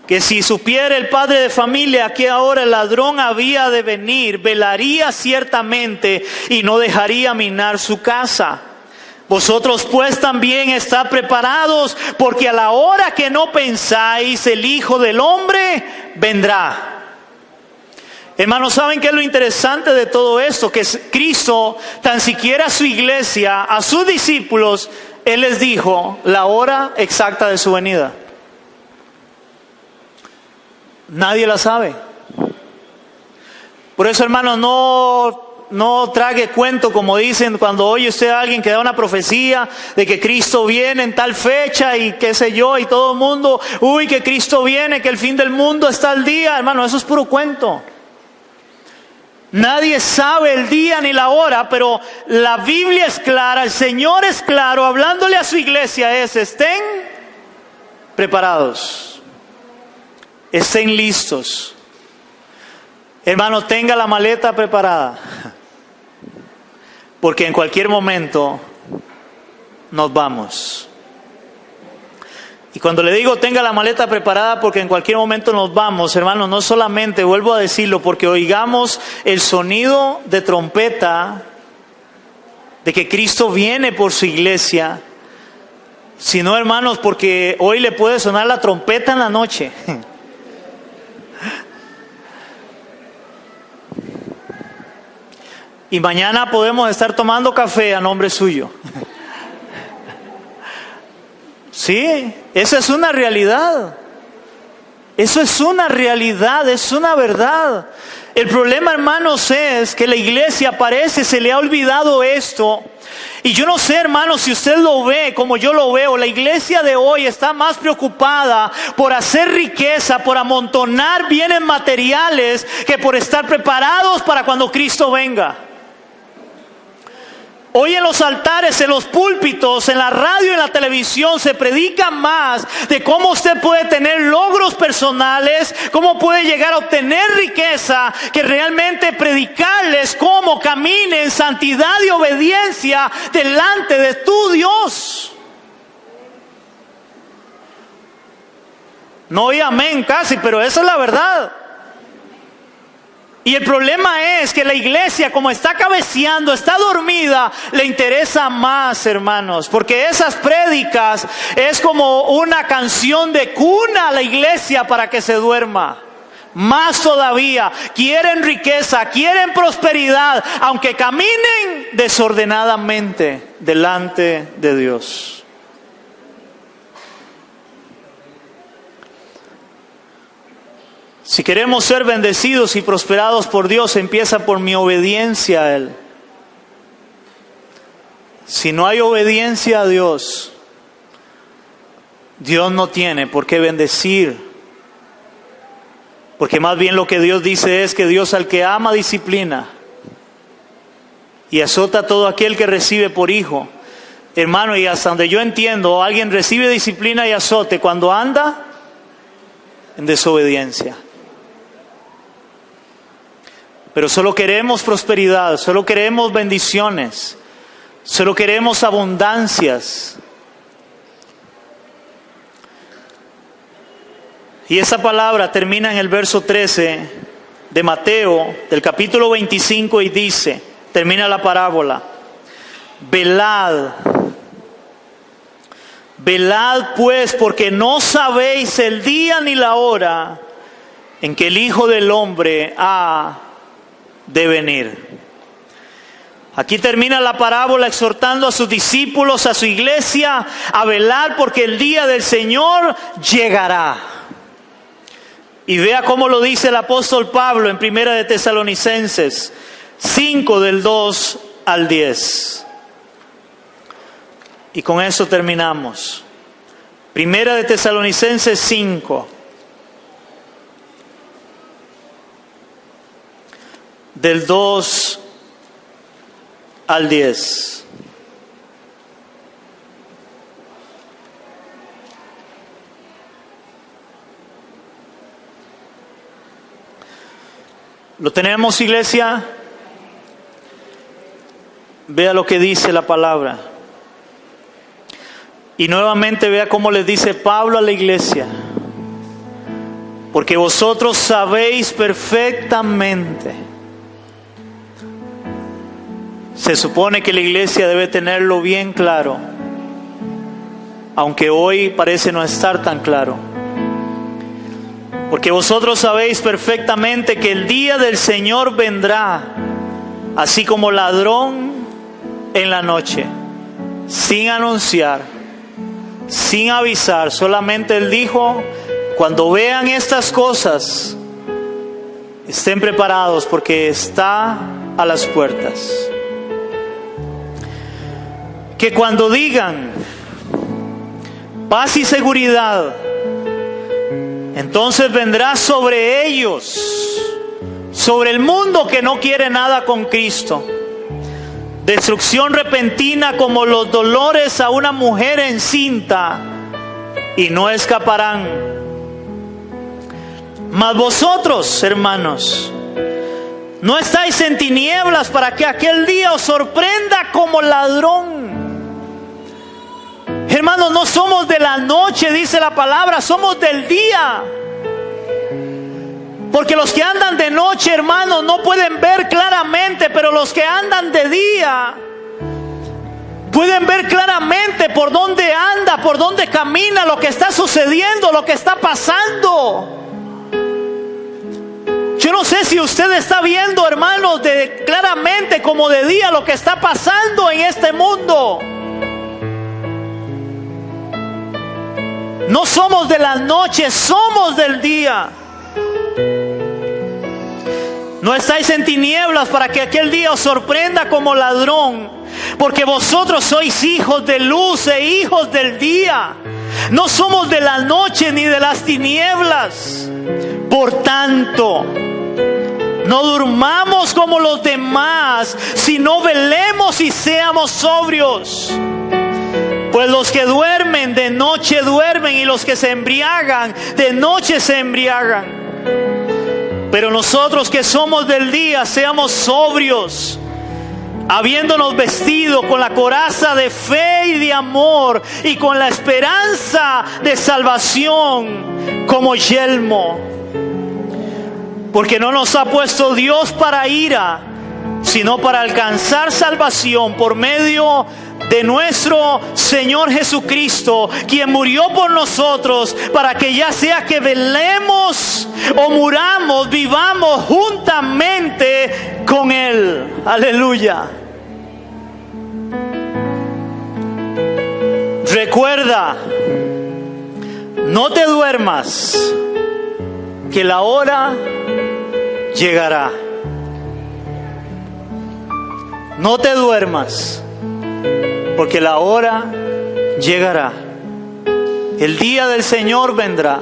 que si supiera el padre de familia que ahora el ladrón había de venir, velaría ciertamente y no dejaría minar su casa. Vosotros pues también estad preparados, porque a la hora que no pensáis, el Hijo del Hombre vendrá. Hermanos, ¿saben qué es lo interesante de todo esto? Que Cristo, tan siquiera a su iglesia, a sus discípulos, Él les dijo la hora exacta de su venida. Nadie la sabe. Por eso, hermanos, no trague cuento, como dicen cuando oye usted a alguien que da una profecía de que Cristo viene en tal fecha y qué sé yo, y todo el mundo, uy, que Cristo viene, que el fin del mundo está al día. Hermano, eso es puro cuento. Nadie sabe el día ni la hora, pero la Biblia es clara, el Señor es claro, hablándole a su iglesia estén preparados, estén listos. Hermano, tenga la maleta preparada, porque en cualquier momento nos vamos. Y cuando le digo tenga la maleta preparada porque en cualquier momento nos vamos, hermano, no solamente, vuelvo a decirlo, porque oigamos el sonido de trompeta de que Cristo viene por su iglesia, sino, hermanos, porque hoy le puede sonar la trompeta en la noche. Y mañana podemos estar tomando café a nombre suyo. Sí, esa es una realidad. Eso es una realidad, es una verdad. El problema, hermanos, es que la iglesia parece se le ha olvidado esto. Y yo no sé, hermanos, si usted lo ve como yo lo veo. La iglesia de hoy está más preocupada por hacer riqueza, por amontonar bienes materiales, que por estar preparados para cuando Cristo venga. Hoy en los altares, en los púlpitos, en la radio y en la televisión se predica más de cómo usted puede tener logros personales, cómo puede llegar a obtener riqueza, que realmente predicarles cómo camine en santidad y obediencia delante de tu Dios. No oí amén casi, pero esa es la verdad. Y el problema es que la iglesia, como está cabeceando, está dormida, le interesa más, hermanos, porque esas prédicas es como una canción de cuna a la iglesia para que se duerma. Más todavía, quieren riqueza, quieren prosperidad, aunque caminen desordenadamente delante de Dios. Si queremos ser bendecidos y prosperados por Dios, empieza por mi obediencia a Él. Si no hay obediencia a Dios, Dios no tiene por qué bendecir. Porque más bien lo que Dios dice es que Dios al que ama disciplina y azota a todo aquel que recibe por hijo. Hermano, y hasta donde yo entiendo, alguien recibe disciplina y azote cuando anda en desobediencia. Pero solo queremos prosperidad, solo queremos bendiciones, solo queremos abundancias. Y esa palabra termina en el verso 13 de Mateo, del capítulo 25, y dice, termina la parábola: velad, velad pues, porque no sabéis el día ni la hora en que el Hijo del Hombre ha de venir. Aquí termina la parábola exhortando a sus discípulos, a su iglesia, a velar porque el día del Señor llegará. Y vea cómo lo dice el apóstol Pablo en Primera de Tesalonicenses 5, del 2 al 10. Y con eso terminamos. Primera de Tesalonicenses 5. Del 2 al 10. ¿Lo tenemos, iglesia? Vea lo que dice la palabra. Y nuevamente vea cómo le dice Pablo a la iglesia: porque vosotros sabéis perfectamente. Se supone que la iglesia debe tenerlo bien claro, aunque hoy parece no estar tan claro. Porque vosotros sabéis perfectamente que el día del Señor vendrá, así como ladrón en la noche, sin anunciar, sin avisar. Solamente Él dijo: cuando vean estas cosas, estén preparados, porque está a las puertas. Que cuando digan paz y seguridad, entonces vendrá sobre ellos, sobre el mundo que no quiere nada con Cristo, destrucción repentina como los dolores a una mujer encinta, y no escaparán. Mas vosotros, hermanos, no estáis en tinieblas para que aquel día os sorprenda como ladrón. Hermanos, no somos de la noche, dice la palabra, somos del día. Porque los que andan de noche, hermanos, no pueden ver claramente, pero los que andan de día pueden ver claramente por dónde anda, por dónde camina, lo que está sucediendo, lo que está pasando. Yo no sé si usted está viendo, hermanos, claramente como de día lo que está pasando en este mundo. No somos de la noche, somos del día. No estáis en tinieblas para que aquel día os sorprenda como ladrón, porque vosotros sois hijos de luz e hijos del día. No somos de la noche ni de las tinieblas. Por tanto, no durmamos como los demás, sino velemos y seamos sobrios. Pues los que duermen de noche duermen, y los que se embriagan de noche se embriagan. Pero nosotros que somos del día, seamos sobrios, habiéndonos vestido con la coraza de fe y de amor, y con la esperanza de salvación como yelmo. Porque no nos ha puesto Dios para ira, sino para alcanzar salvación por medio de nuestro Señor Jesucristo, quien murió por nosotros, para que ya sea que velemos o muramos, vivamos juntamente con Él. Aleluya. Recuerda, no te duermas, que la hora llegará. No te duermas, porque la hora llegará. El día del Señor vendrá.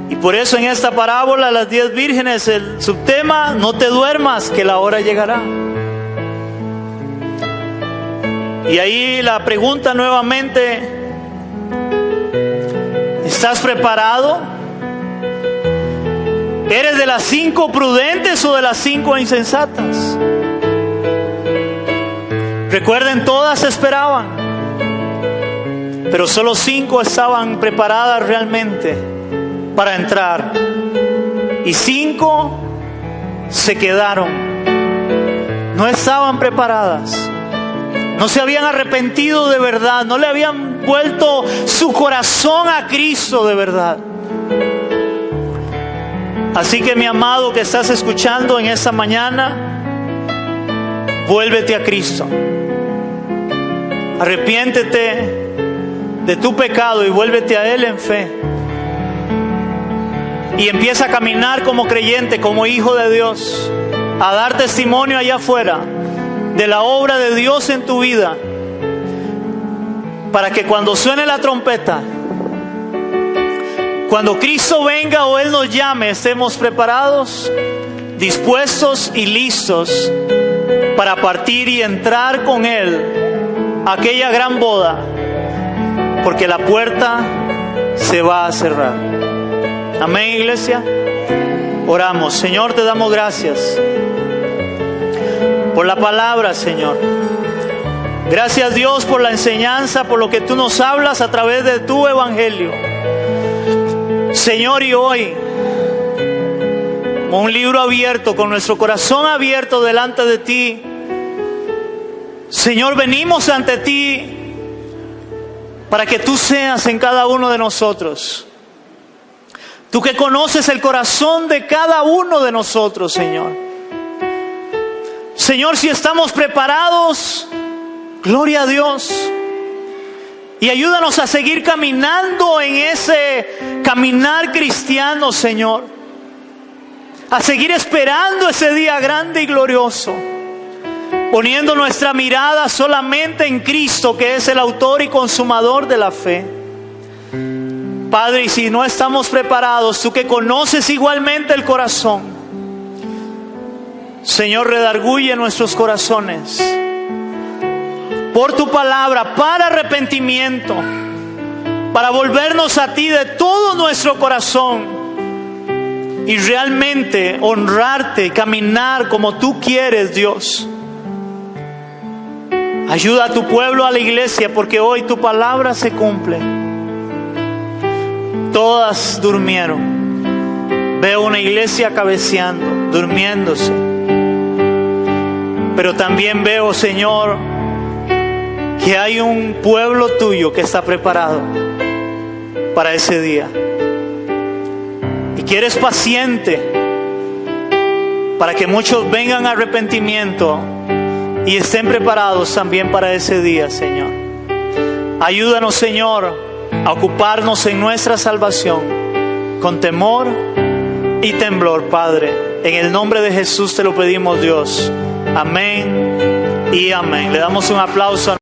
Y por eso en esta parábola, las 10 vírgenes, el subtema, no te duermas, que la hora llegará. Y ahí la pregunta nuevamente: ¿estás preparado? ¿Eres de las 5 prudentes o de las 5 insensatas? Recuerden, todas esperaban, pero solo 5 estaban preparadas realmente para entrar. Y 5 se quedaron. No estaban preparadas. No se habían arrepentido de verdad. No le habían vuelto su corazón a Cristo de verdad. Así que, mi amado que estás escuchando en esta mañana, vuélvete a Cristo. Arrepiéntete de tu pecado y vuélvete a Él en fe. Y empieza a caminar como creyente, como hijo de Dios, a dar testimonio allá afuera de la obra de Dios en tu vida, para que cuando suene la trompeta, cuando Cristo venga o Él nos llame, estemos preparados, dispuestos y listos para partir y entrar con Él a aquella gran boda, porque la puerta se va a cerrar. Amén, iglesia. Oramos. Señor, te damos gracias por la palabra, Señor. Gracias, Dios, por la enseñanza, por lo que tú nos hablas a través de tu evangelio. Señor, y hoy, como un libro abierto, con nuestro corazón abierto delante de ti, Señor, venimos ante ti para que tú seas en cada uno de nosotros. Tú que conoces el corazón de cada uno de nosotros, Señor. Señor, si estamos preparados, gloria a Dios. Y ayúdanos a seguir caminando en ese caminar cristiano, Señor. A seguir esperando ese día grande y glorioso. Poniendo nuestra mirada solamente en Cristo, que es el autor y consumador de la fe. Padre, y si no estamos preparados, tú que conoces igualmente el corazón, Señor, redarguye nuestros corazones por tu palabra, para arrepentimiento, para volvernos a ti de todo nuestro corazón y realmente honrarte, caminar como tú quieres, Dios. Ayuda a tu pueblo, a la iglesia, porque hoy tu palabra se cumple. Todas durmieron. Veo una iglesia cabeceando, durmiéndose. Pero también veo, Señor, que hay un pueblo tuyo que está preparado para ese día. Y que eres paciente para que muchos vengan a arrepentimiento y estén preparados también para ese día, Señor. Ayúdanos, Señor, a ocuparnos en nuestra salvación con temor y temblor, Padre. En el nombre de Jesús te lo pedimos, Dios. Amén y amén. Le damos un aplauso a